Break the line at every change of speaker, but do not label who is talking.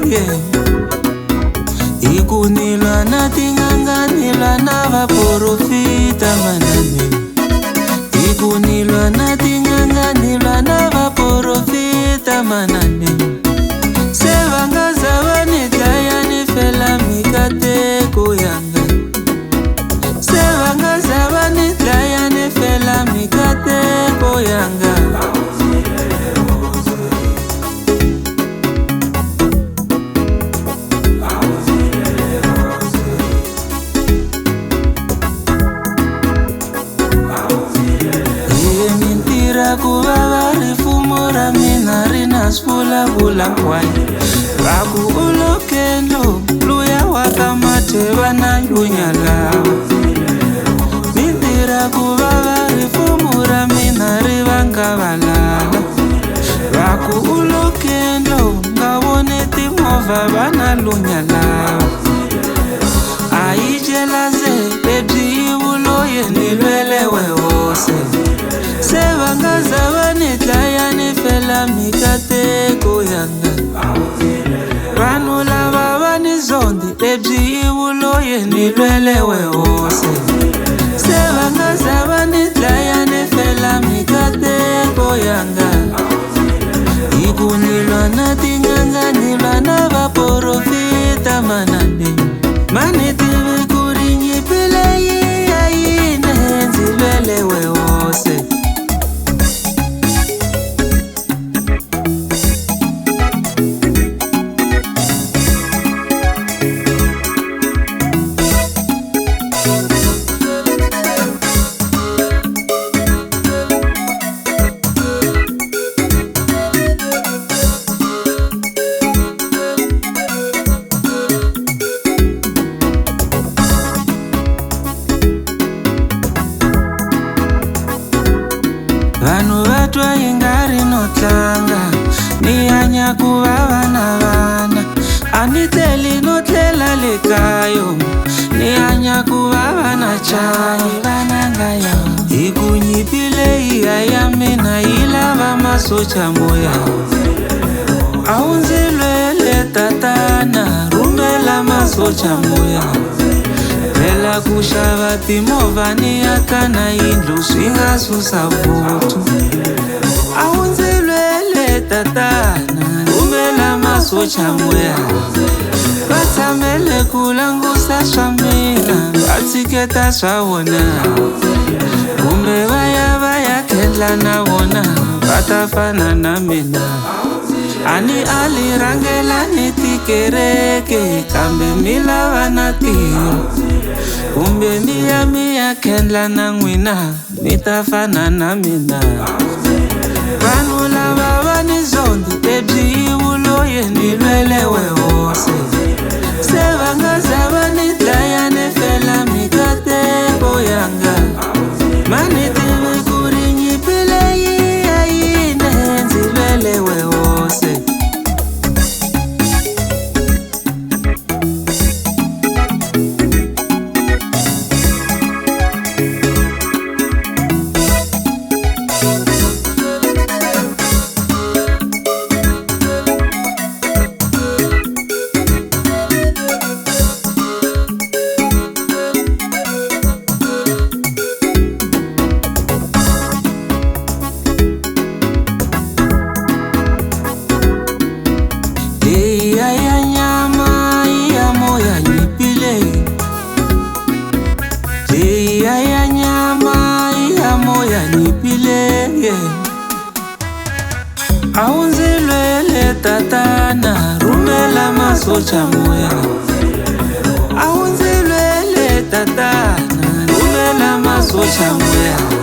yeah. Ikunilwa na tinganga nilwa na vaporofita manane. Ikunilwa na tinganga nilwa na vaporofita manane. Sevanga zavani dlaya ni fela mikateko yanga. Sevanga zavani dlaya ni fela mikateko yanga. Kuvava rifumo ra mina rina svula kwai. Vaku ulokendo luya waka mateva na lunya lava. Mintira kuvava rifumo ra mina rivanga valala. Vaku ulokendo ngavone timova vana lunya lava. Aijelaze ebyi ivuloye nilwelewe hose. Sevanga zavani dlaya ni fela mikateko yanga. Vanhu lava vani zondi ebyi ivuloye nilwelewe hose. Sevanga zavani dlaya ni fela mikateko yanga. Ikunilwa na tinganga nilwa na vaporofita manane. Manitivi kurinyipile yi ayine nzilwelewe hose. Vanhu vatwa ingari no tlanga ni hanya kuvava na vana. Aniteli no tlela le kayo ni hanya kuvava na chai vananga ya. Ikunyipile iya ya mina ilava masocha moya. Aunzilwele tatana rumela masocha moya. Phela kushava timova ni yakana indlu swinga susa vutu. Aunzilwele tatana rumela masocha moya. Vatsamele kulangusa swa mina vatsiketa swa vona. Kumbe vaya kendla na vona vatafana na mina. Ani alirangela ni tikereke kambe milava na tiro. Kumbe miya kendla na n'wina mitafana na mina. Vanhu lava vani zondi ebyi ivuloye nilwelewe hose. Sevanga zavani dlaya ni fela mikateko yanga. Manitivi kurinyipile yi ayine nzilwelewe hose. Ya nyama ya moya nipile yeah. Aunzilwele tatana rumela masocha moya. Aunzilwele tatana rumela masocha moya.